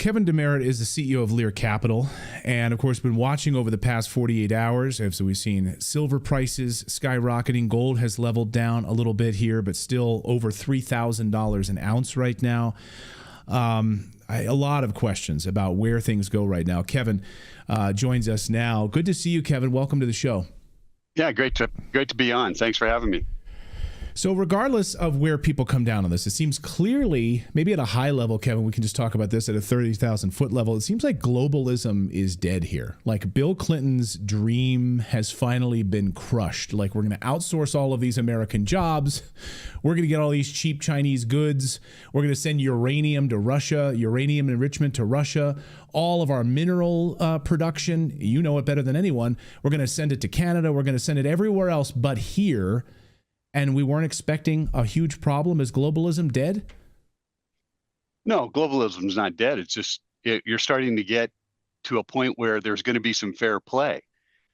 Kevin DeMeritt is the CEO of Lear Capital, and of course, been watching over the past 48 hours. So we've seen silver prices skyrocketing. Gold has leveled down a little bit here, but still over $3,000 an ounce right now. A lot of questions about where things go right now. Kevin joins us now. Good to see you, Kevin. Welcome to the show. Yeah, great to be on. Thanks for having me. So regardless of where people come down on this, it seems clearly, maybe at a high level, Kevin, we can just talk about this at a 30,000 foot level. It seems like globalism is dead here. Like Bill Clinton's dream has finally been crushed. Like we're going to outsource all of these American jobs. We're going to get all these cheap Chinese goods. We're going to send uranium to Russia, uranium enrichment to Russia. All of our mineral production, you know it better than anyone. We're going to send it to Canada. We're going to send it everywhere else but here. And we weren't expecting a huge problem. Is globalism dead? No, globalism is not dead. It's just you're starting to get to a point where there's going to be some fair play,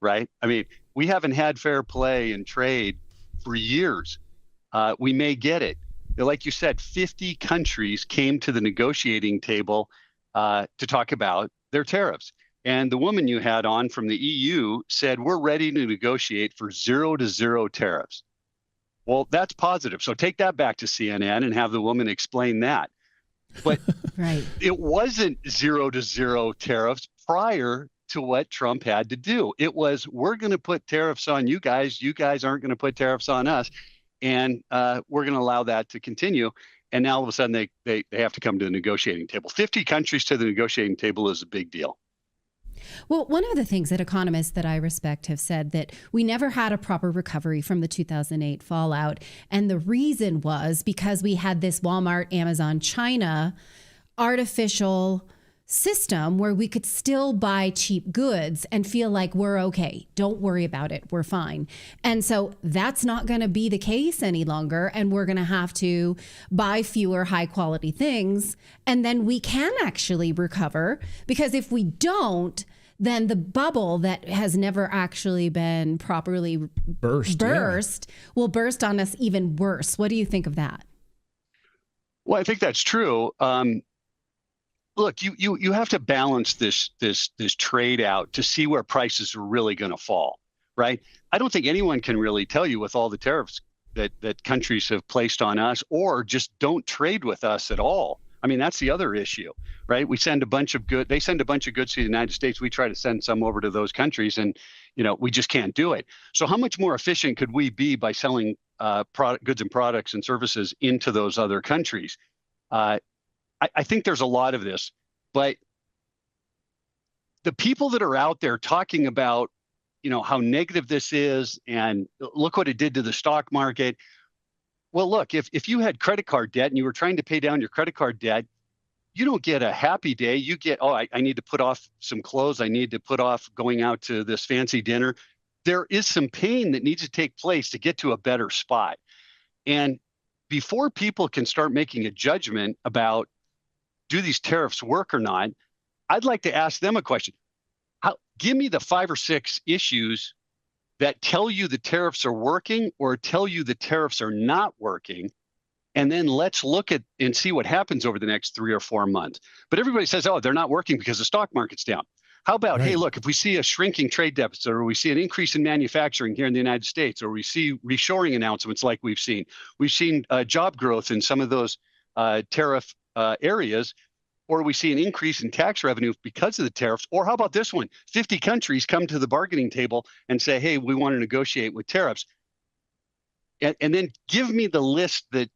right? I mean, we haven't had fair play in trade for years. We may get it. Like you said, 50 countries came to the negotiating table to talk about their tariffs. And the woman you had on from the EU said, we're ready to negotiate for 0 tariffs. Well, that's positive. So take that back to CNN and have the woman explain that. But right. It wasn't 0 tariffs prior to what Trump had to do. It was, we're going to put tariffs on you guys. You guys aren't going to put tariffs on us. And we're going to allow that to continue. And now all of a sudden they have to come to the negotiating table. 50 countries to the negotiating table is a big deal. Well, one of the things that economists that I respect have said that we never had a proper recovery from the 2008 fallout. And the reason was because we had this Walmart, Amazon, China artificial system where we could still buy cheap goods and feel like we're okay. Don't worry about it. We're fine. And so that's not going to be the case any longer. And we're going to have to buy fewer high quality things. And then we can actually recover, because if we don't, then the bubble that has never actually been properly burst will burst on us even worse. What do you think of that? Well, I think that's true. Look, you have to balance this trade out to see where prices are really going to fall, right? I don't think anyone can really tell you with all the tariffs that countries have placed on us, or just don't trade with us at all. I mean, that's the other issue, right? We send a bunch of goods. They send a bunch of goods to the United States. We try to send some over to those countries, and we just can't do it. So how much more efficient could we be by selling goods and products and services into those other countries? I think there's a lot of this, but the people that are out there talking about, how negative this is and look what it did to the stock market. Well, look, if you had credit card debt and you were trying to pay down your credit card debt, you don't get a happy day. You get, I need to put off some clothes. I need to put off going out to this fancy dinner. There is some pain that needs to take place to get to a better spot. And before people can start making a judgment about, do these tariffs work or not, I'd like to ask them a question. Give me the 5 or 6 issues that tell you the tariffs are working or tell you the tariffs are not working. And then let's look at and see what happens over the next 3 or 4 months. But everybody says, they're not working because the stock market's down. How about, hey, look, if we see a shrinking trade deficit, or we see an increase in manufacturing here in the United States, or we see reshoring announcements like we've seen job growth in some of those tariff areas, or we see an increase in tax revenue because of the tariffs. Or how about this one? 50 countries come to the bargaining table and say, hey, we want to negotiate with tariffs. And then give me the list that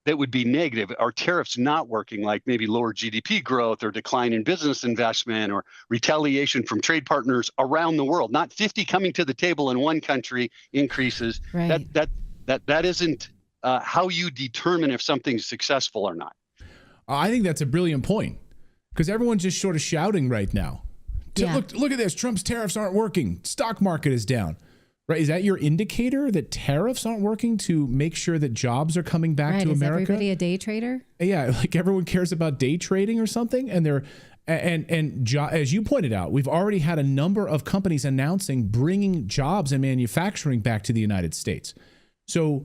would be negative. Are tariffs not working, like maybe lower GDP growth or decline in business investment or retaliation from trade partners around the world? Not 50 coming to the table in one country increases. Right. That isn't how you determine if something's successful or not. I think that's a brilliant point, because everyone's just sort of shouting right now. Yeah. Look at this. Trump's tariffs aren't working. Stock market is down. Right? Is that your indicator that tariffs aren't working to make sure that jobs are coming back to America? Is everybody a day trader? Yeah, like everyone cares about day trading or something. And as you pointed out, we've already had a number of companies announcing bringing jobs and manufacturing back to the United States. So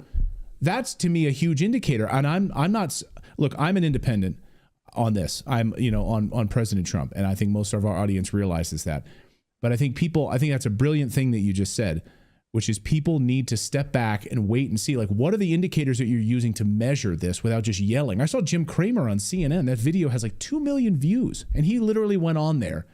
that's, to me, a huge indicator. And I'm not. Look, I'm an independent. on this. I'm, on President Trump. And I think most of our audience realizes that. But I think that's a brilliant thing that you just said, which is people need to step back and wait and see, like, what are the indicators that you're using to measure this without just yelling? I saw Jim Cramer on CNN. That video has like 2 million views. And he literally went on there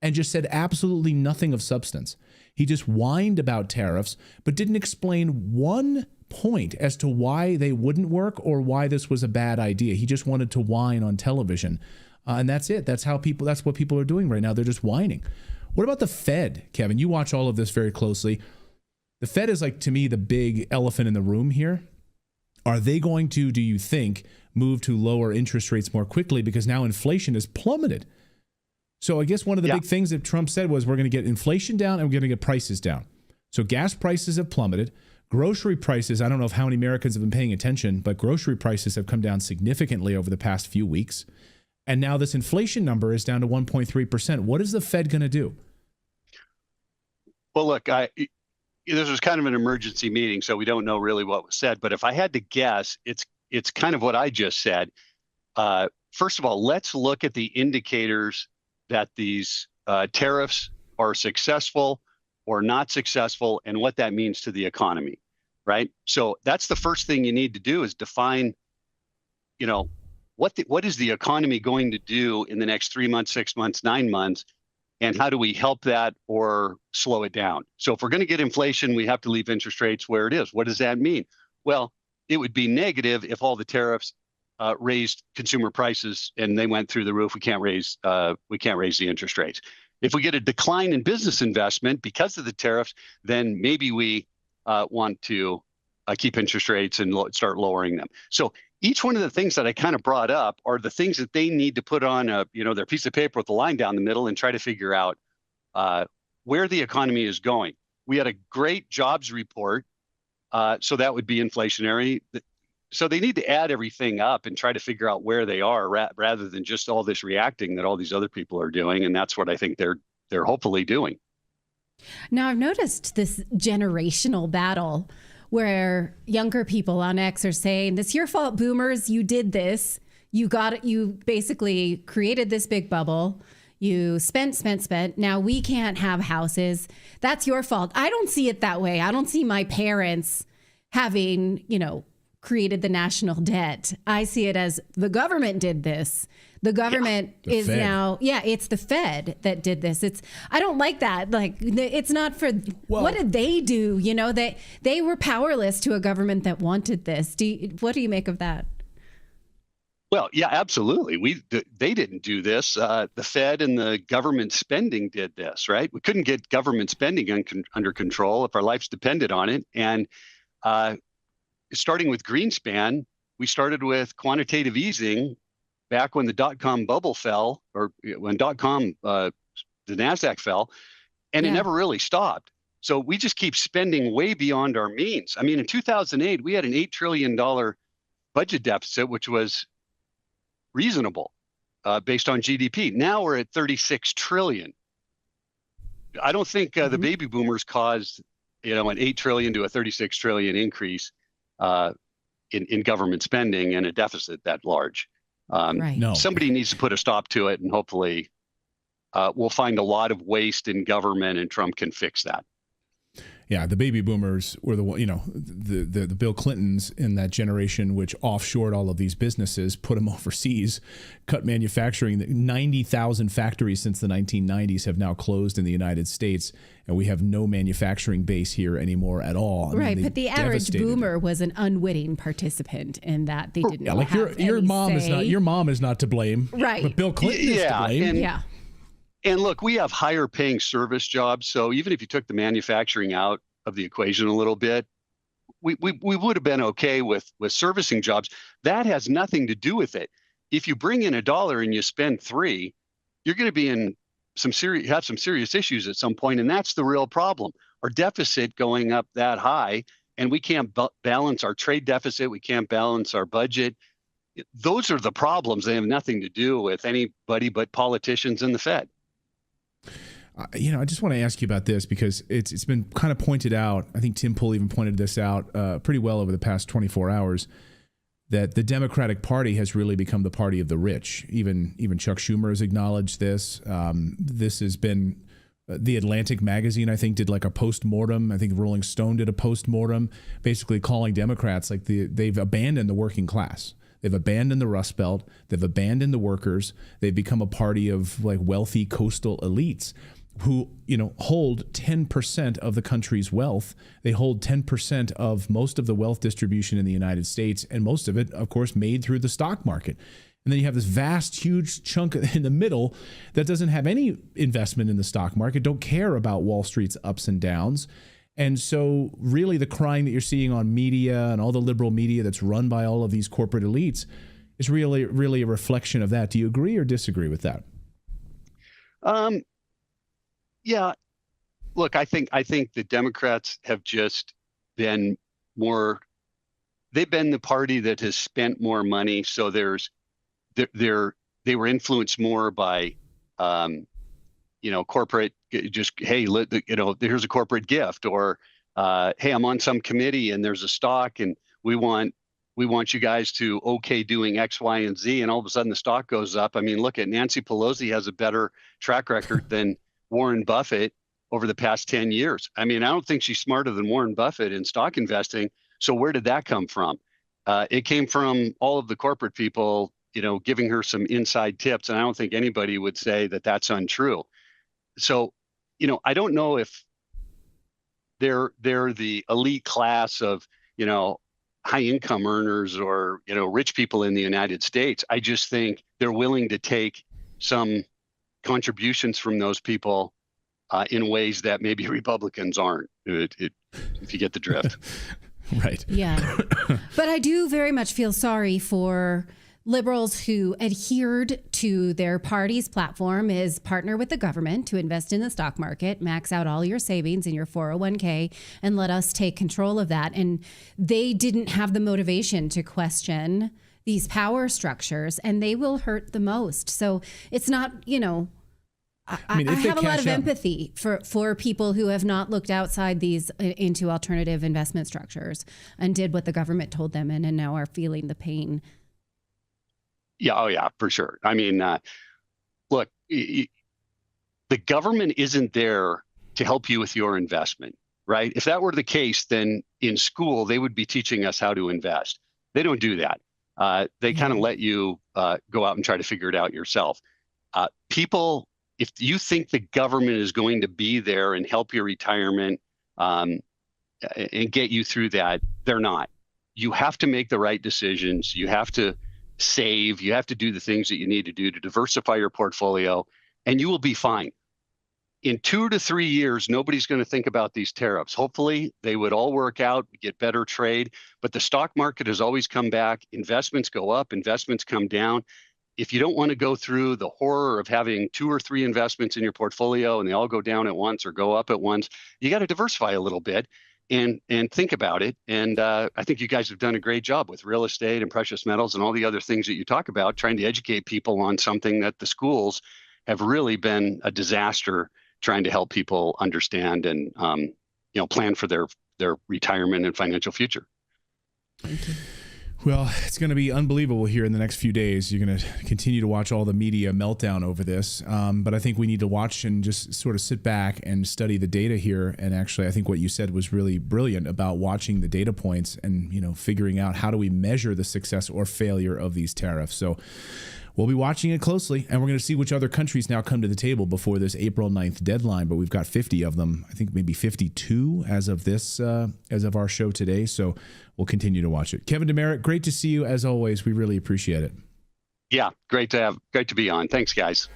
and just said absolutely nothing of substance. He just whined about tariffs, but didn't explain one point as to why they wouldn't work or why this was a bad idea. He just wanted to whine on television. And that's it. That's what people are doing right now. They're just whining. What about the Fed, Kevin? You watch all of this very closely. The Fed is, like, to me, the big elephant in the room here. Are they going to, do you think, move to lower interest rates more quickly because now inflation has plummeted? So I guess one of the big things that Trump said was we're going to get inflation down and we're going to get prices down. So gas prices have plummeted. Grocery prices, I don't know if how many Americans have been paying attention, but grocery prices have come down significantly over the past few weeks. And now this inflation number is down to 1.3%. What is the Fed going to do? Well, look, this was kind of an emergency meeting, so we don't know really what was said. But if I had to guess, it's kind of what I just said. First of all, let's look at the indicators that these tariffs are successful or not successful and what that means to the economy, right? So that's the first thing you need to do is define, what is the economy going to do in the next 3 months, 6 months, 9 months, and how do we help that or slow it down? So if we're going to get inflation, we have to leave interest rates where it is. What does that mean? Well, it would be negative if all the tariffs raised consumer prices and they went through the roof. We can't raise the interest rates. If we get a decline in business investment because of the tariffs, then maybe we want to keep interest rates and start lowering them. So each one of the things that I kind of brought up are the things that they need to put on their piece of paper with a line down the middle and try to figure out where the economy is going. We had a great jobs report, so that would be inflationary. So they need to add everything up and try to figure out where they are rather than just all this reacting that all these other people are doing. And that's what I think they're hopefully doing. Now, I've noticed this generational battle where younger people on X are saying, "It's your fault, boomers. You did this. You basically created this big bubble. You spent. Now we can't have houses. That's your fault." I don't see it that way. I don't see my parents having, created the national debt. I see it as the government did this. The government is Fed. Now, it's the Fed that did this. I don't like that. Like, it's not for, what did they do? They were powerless to a government that wanted this. What do you make of that? Well, yeah, absolutely. They didn't do this. The Fed and the government spending did this, right? We couldn't get government spending under control if our lives depended on it. And starting with Greenspan, we started with quantitative easing back when the dot-com bubble fell, or when the NASDAQ fell, and it never really stopped. So we just keep spending way beyond our means. I mean, in 2008, we had an $8 trillion budget deficit, which was reasonable based on GDP. Now we're at 36 trillion. I don't think the baby boomers caused, an 8 trillion to a 36 trillion increase in government spending and a deficit that large. Right. No. Somebody needs to put a stop to it, and hopefully we'll find a lot of waste in government, and Trump can fix that. Yeah, the baby boomers were the Bill Clintons in that generation, which offshored all of these businesses, put them overseas, cut manufacturing. 90,000 factories since the 1990s have now closed in the United States, and we have no manufacturing base here anymore at all. Right, but the average boomer was an unwitting participant in that. They didn't have your mom say. Your mom is not to blame, right? But Bill Clinton is to blame. And look, we have higher paying service jobs. So even if you took the manufacturing out of the equation a little bit, we would have been okay with servicing jobs. That has nothing to do with it. If you bring in $1 and you spend $3, you're going to be in some serious issues at some point. And that's the real problem. Our deficit going up that high, and we can't balance our trade deficit. We can't balance our budget. Those are the problems. They have nothing to do with anybody but politicians and the Fed. I just want to ask you about this because it's been kind of pointed out. I think Tim Pool even pointed this out pretty well over the past 24 hours. that the Democratic Party has really become the party of the rich. Even Chuck Schumer has acknowledged this. This has been the Atlantic magazine, I think, did like a post-mortem. I think Rolling Stone did a post-mortem, basically calling Democrats like they've abandoned the working class. They've abandoned the Rust Belt. They've abandoned the workers. They've become a party of like wealthy coastal elites who, hold 10% of the country's wealth. They hold 10% of most of the wealth distribution in the United States, and most of it, of course, made through the stock market. And then you have this vast, huge chunk in the middle that doesn't have any investment in the stock market, don't care about Wall Street's ups and downs. And so really the crying that you're seeing on media and all the liberal media that's run by all of these corporate elites is really, really a reflection of that. Do you agree or disagree with that? Yeah. Look, I think the Democrats have just been they've been the party that has spent more money. So they were influenced more by, corporate, just, hey, here's a corporate gift, or, hey, I'm on some committee and there's a stock and we want you guys to okay doing X, Y, and Z. And all of a sudden the stock goes up. I mean, look at Nancy Pelosi has a better track record than Warren Buffett over the past 10 years. I mean, I don't think she's smarter than Warren Buffett in stock investing. So where did that come from? It came from all of the corporate people, giving her some inside tips. And I don't think anybody would say that that's untrue. So, I don't know if they're the elite class of, high income earners or, rich people in the United States. I just think they're willing to take some contributions from those people in ways that maybe Republicans aren't, if you get the drift. Right. Yeah. But I do very much feel sorry for liberals who adhered to their party's platform is partner with the government to invest in the stock market, max out all your savings in your 401k, and let us take control of that. And they didn't have the motivation to question these power structures, and they will hurt the most. So it's not, I have a lot of empathy for people who have not looked outside these into alternative investment structures and did what the government told them and now are feeling the pain. Yeah. Oh, yeah, for sure. I mean, look, the government isn't there to help you with your investment, right? If that were the case, then in school, they would be teaching us how to invest. They don't do that. They kind of let you go out and try to figure it out yourself. People, if you think the government is going to be there and help your retirement and get you through that, they're not. You have to make the right decisions. You have to save. You have to do the things that you need to do to diversify your portfolio, and you will be fine. In 2 to 3 years, nobody's going to think about these tariffs. Hopefully, they would all work out, get better trade. But the stock market has always come back. Investments go up, investments come down. If you don't want to go through the horror of having 2 or 3 investments in your portfolio and they all go down at once or go up at once, you got to diversify a little bit and think about it. And I think you guys have done a great job with real estate and precious metals and all the other things that you talk about, trying to educate people on something that the schools have really been a disaster, trying to help people understand and plan for their retirement and financial future. Thank you. Well, it's going to be unbelievable here in the next few days. You're going to continue to watch all the media meltdown over this. But I think we need to watch and just sort of sit back and study the data here. And actually, I think what you said was really brilliant about watching the data points and, figuring out how do we measure the success or failure of these tariffs. So we'll be watching it closely, and we're going to see which other countries now come to the table before this April 9th deadline. But we've got 50 of them. I think maybe 52 as of our show today. So we'll continue to watch it. Kevin DeMeritt, great to see you as always. We really appreciate it. Yeah, great to be on. Thanks, guys.